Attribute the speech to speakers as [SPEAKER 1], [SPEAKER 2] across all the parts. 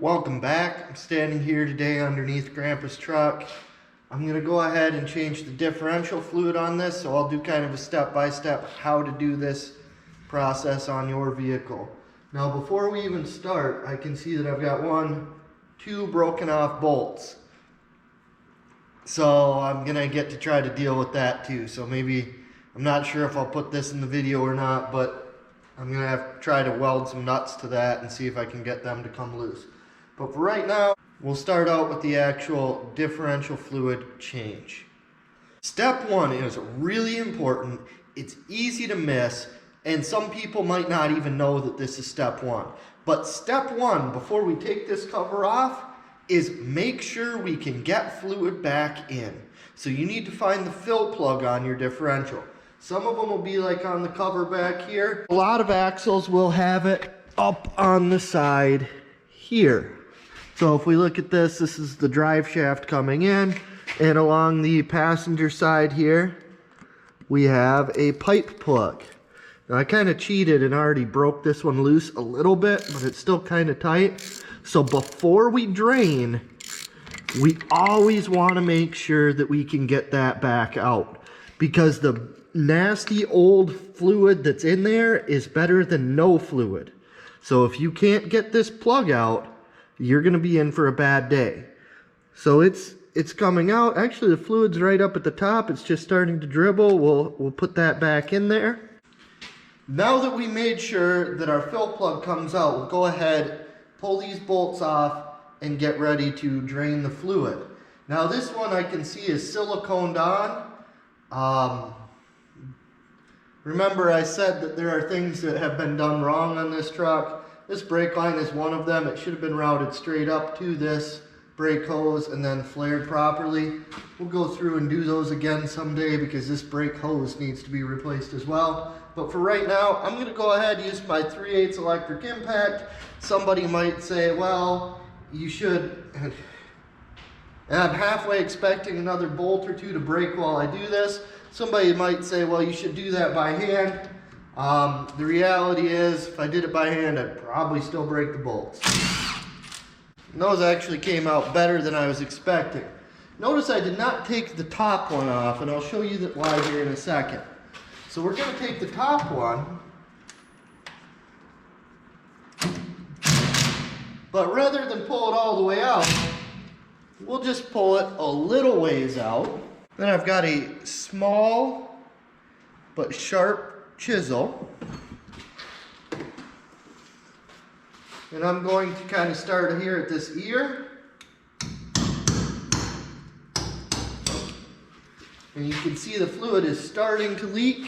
[SPEAKER 1] Welcome back. I'm standing here today underneath Grandpa's truck. I'm going to go ahead and change the differential fluid on this, so I'll do kind of a step-by-step how to do this process on your vehicle. Now before we even start, I can see that I've got two broken off bolts. So I'm going to get to try to deal with that too. So maybe, I'm not sure if I'll put this in the video or not, but I'm going to have to try to weld some nuts to that and see if I can get them to come loose. But for right now, we'll start out with the actual differential fluid change. Step one is really important. It's easy to miss, and some people might not even know that this is step one. But step one, before we take this cover off, is make sure we can get fluid back in. So you need to find the fill plug on your differential. Some of them will be like on the cover back here. A lot of axles will have it up on the side here. So if we look at this, this is the drive shaft coming in, and along the passenger side here, we have a pipe plug. Now I kind of cheated and already broke this one loose a little bit, but it's still kind of tight. So before we drain, we always want to make sure that we can get that back out, because the nasty old fluid that's in there is better than no fluid. So if you can't get this plug out, you're going to be in for a bad day. So it's coming out. Actually, the fluid's right up at the top. It's just starting to dribble. We'll put that back in there. Now that we made sure that our fill plug comes out, we'll go ahead, pull these bolts off, and get ready to drain the fluid. Now this one I can see is siliconed on. Remember I said that there are things that have been done wrong on this truck. This brake line is one of them. It should have been routed straight up to this brake hose and then flared properly. We'll go through and do those again someday, because this brake hose needs to be replaced as well. But for right now, I'm going to go ahead and use my 3/8 electric impact. Somebody might say, well, you should... And I'm halfway expecting another bolt or two to break while I do this. Somebody might say, well, you should do that by hand. The reality is, if I did it by hand, I'd probably still break the bolts. And those actually came out better than I was expecting. Notice I did not take the top one off, and I'll show you why here in a second. So we're going to take the top one, but rather than pull it all the way out, we'll just pull it a little ways out. Then I've got a small but sharp chisel, and I'm going to kind of start here at this ear, and you can see the fluid is starting to leak.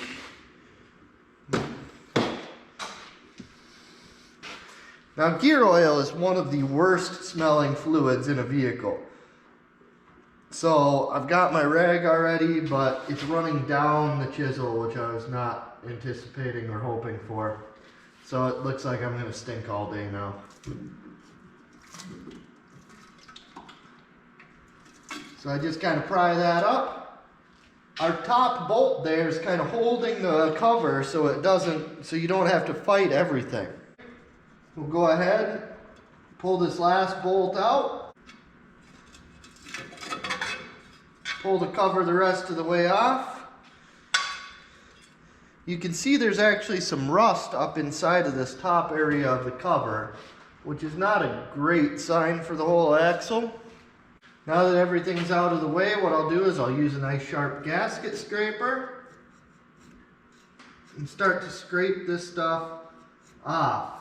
[SPEAKER 1] Now gear oil is one of the worst smelling fluids in a vehicle. So I've got my rag already, but it's running down the chisel, which I was not anticipating or hoping for. So it looks like I'm going to stink all day now. So I just kind of pry that up. Our top bolt there is kind of holding the cover so you don't have to fight everything. We'll go ahead, pull this last bolt out. Pull the cover the rest of the way off. You can see there's actually some rust up inside of this top area of the cover, which is not a great sign for the whole axle. Now that everything's out of the way, what I'll do is I'll use a nice sharp gasket scraper and start to scrape this stuff off.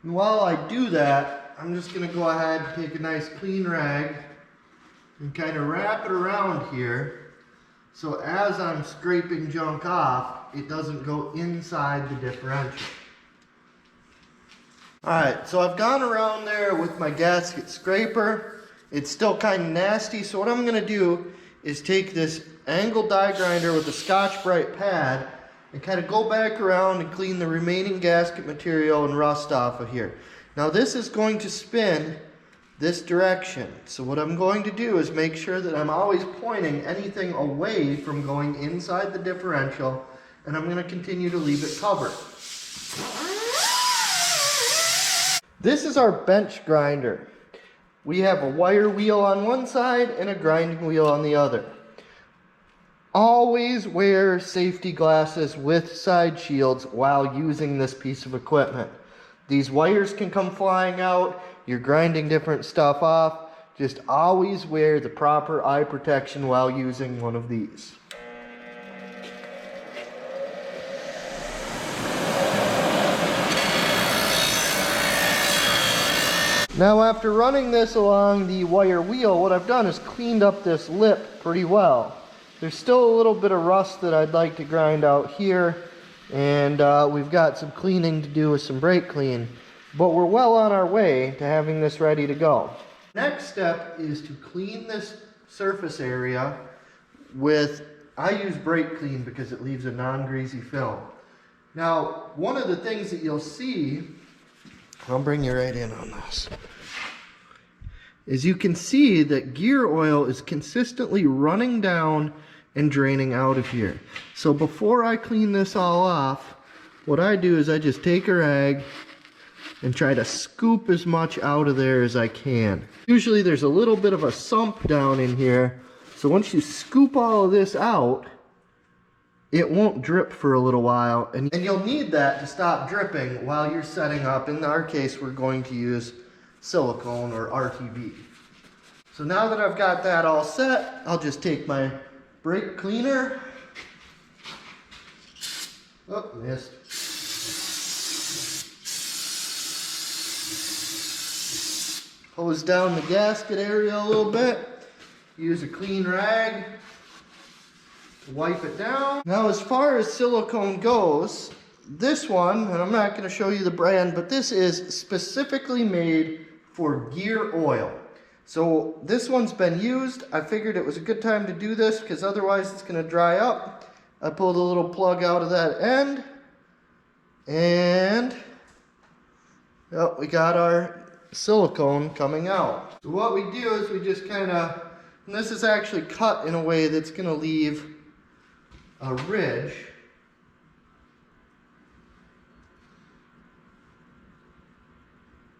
[SPEAKER 1] And while I do that, I'm just going to go ahead and take a nice clean rag and kind of wrap it around here, so as I'm scraping junk off, it doesn't go inside the differential. Alright, so I've gone around there with my gasket scraper. It's still kind of nasty, so what I'm going to do is take this angle die grinder with a Scotch-Brite pad and kind of go back around and clean the remaining gasket material and rust off of here. Now this is going to spin this direction. So what I'm going to do is make sure that I'm always pointing anything away from going inside the differential, and I'm going to continue to leave it covered. This is our bench grinder. We have a wire wheel on one side and a grinding wheel on the other. Always wear safety glasses with side shields while using this piece of equipment. These wires can come flying out. You're grinding different stuff off. Just always wear the proper eye protection while using one of these. Now after running this along the wire wheel, what I've done is cleaned up this lip pretty well. There's still a little bit of rust that I'd like to grind out here, and we've got some cleaning to do with some brake clean, but we're well on our way to having this ready to go. Next step is to clean this surface area with, I use brake clean because it leaves a non-greasy film. Now, one of the things that you'll see, I'll bring you right in on this, is you can see that gear oil is consistently running down and draining out of here. So before I clean this all off, what I do is I just take a rag and try to scoop as much out of there as I can. Usually there's a little bit of a sump down in here, so once you scoop all of this out, it won't drip for a little while, and you'll need that to stop dripping while you're setting up. In our case, we're going to use silicone or RTV. So now that I've got that all set, I'll just take my brake cleaner. Oh, missed. Hose down the gasket area a little bit. Use a clean rag to wipe it down. Now as far as silicone goes, this one, and I'm not going to show you the brand, but this is specifically made for gear oil. So this one's been used. I figured it was a good time to do this because otherwise it's going to dry up. I pulled a little plug out of that end, and oh, we got our silicone coming out. So what we do is we just kind of, and this is actually cut in a way that's going to leave a ridge.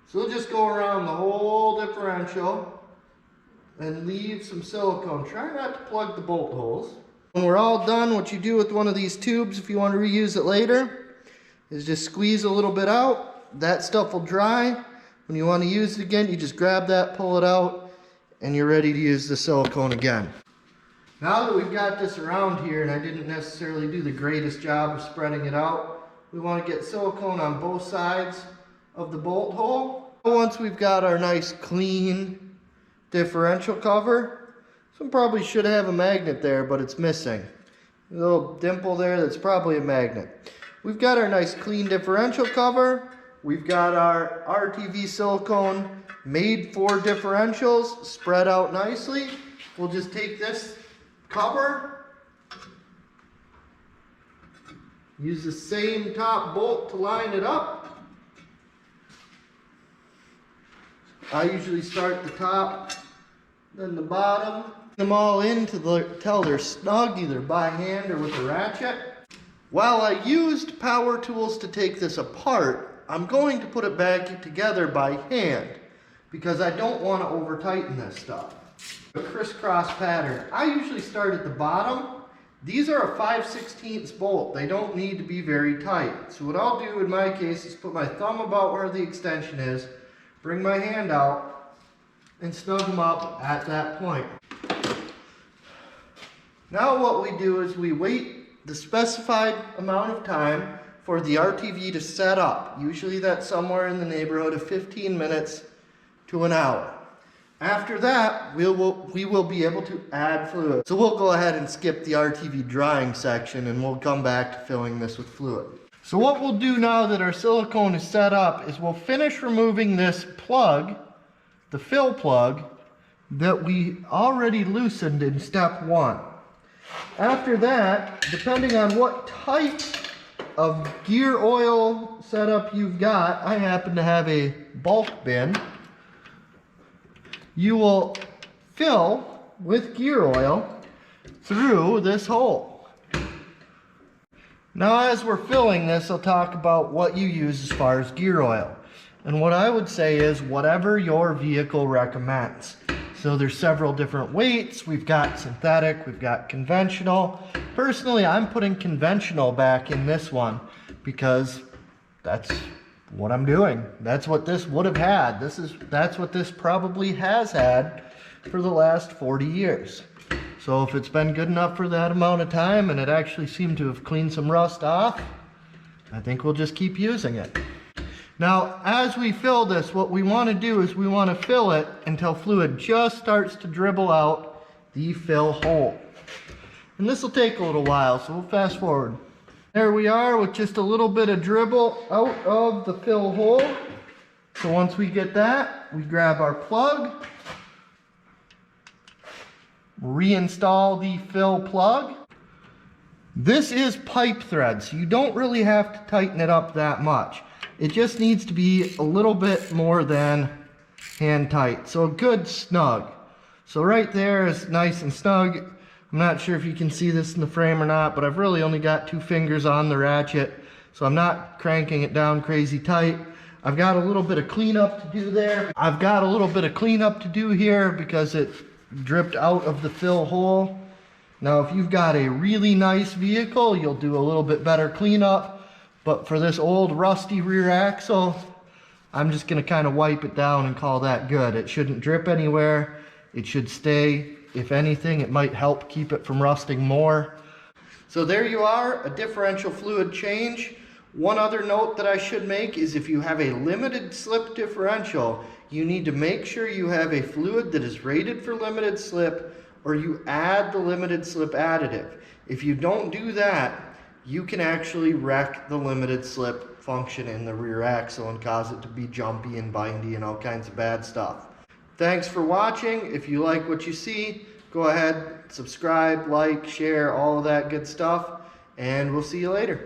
[SPEAKER 1] So we'll just go around the whole differential and leave some silicone. Try not to plug the bolt holes. When we're all done, what you do with one of these tubes, if you want to reuse it later, is just squeeze a little bit out. That stuff will dry. When you want to use it again, you just grab that, pull it out, and you're ready to use the silicone again. Now that we've got this around here, and I didn't necessarily do the greatest job of spreading it out, we want to get silicone on both sides of the bolt hole. Once we've got our nice clean differential cover, some probably should have a magnet there, but it's missing. A little dimple there, that's probably a magnet. We've got our nice clean differential cover. We've got our RTV silicone made for differentials, spread out nicely. We'll just take this cover, use the same top bolt to line it up. I usually start the top, then the bottom. Them all in till they're snug, either by hand or with a ratchet. While I used power tools to take this apart, I'm going to put it back together by hand because I don't want to over tighten this stuff. A crisscross pattern. I usually start at the bottom. These are a 5/16 bolt. They don't need to be very tight. So what I'll do in my case is put my thumb about where the extension is, bring my hand out, and snug them up at that point. Now what we do is we wait the specified amount of time for the RTV to set up. Usually that's somewhere in the neighborhood of 15 minutes to an hour. After that, we will be able to add fluid. So we'll go ahead and skip the RTV drying section, and we'll come back to filling this with fluid. So what we'll do now that our silicone is set up is we'll finish removing this plug, the fill plug, that we already loosened in step 1. After that, depending on what type of gear oil setup you've got, I happen to have a bulk bin. you will fill with gear oil through this hole. Now as we're filling this, I'll talk about what you use as far as gear oil. And what I would say is whatever your vehicle recommends. So there's several different weights. We've got synthetic, we've got conventional. Personally, I'm putting conventional back in this one because that's what I'm doing. That's what this would have had. That's what this probably has had for the last 40 years. So if it's been good enough for that amount of time and it actually seemed to have cleaned some rust off, I think we'll just keep using it. Now, as we fill this, what we want to do is we want to fill it until fluid just starts to dribble out the fill hole. And this will take a little while, so we'll fast forward. There we are with just a little bit of dribble out of the fill hole. So once we get that, we grab our plug, reinstall the fill plug. This is pipe thread, so you don't really have to tighten it up that much. It just needs to be a little bit more than hand tight, so a good snug. So right there is nice and snug. I'm not sure if you can see this in the frame or not, but I've really only got 2 fingers on the ratchet, so I'm not cranking it down crazy tight. I've got a little bit of cleanup to do there. I've got a little bit of cleanup to do here because it dripped out of the fill hole. Now if you've got a really nice vehicle, you'll do a little bit better cleanup, but for this old rusty rear axle, I'm just gonna kind of wipe it down and call that good. It shouldn't drip anywhere. It should stay. If anything, it might help keep it from rusting more. So there you are, a differential fluid change. One other note that I should make is if you have a limited slip differential, you need to make sure you have a fluid that is rated for limited slip, or you add the limited slip additive. If you don't do that, you can actually wreck the limited slip function in the rear axle and cause it to be jumpy and bindy and all kinds of bad stuff. Thanks for watching. If you like what you see, go ahead, subscribe, like, share, all of that good stuff, and we'll see you later.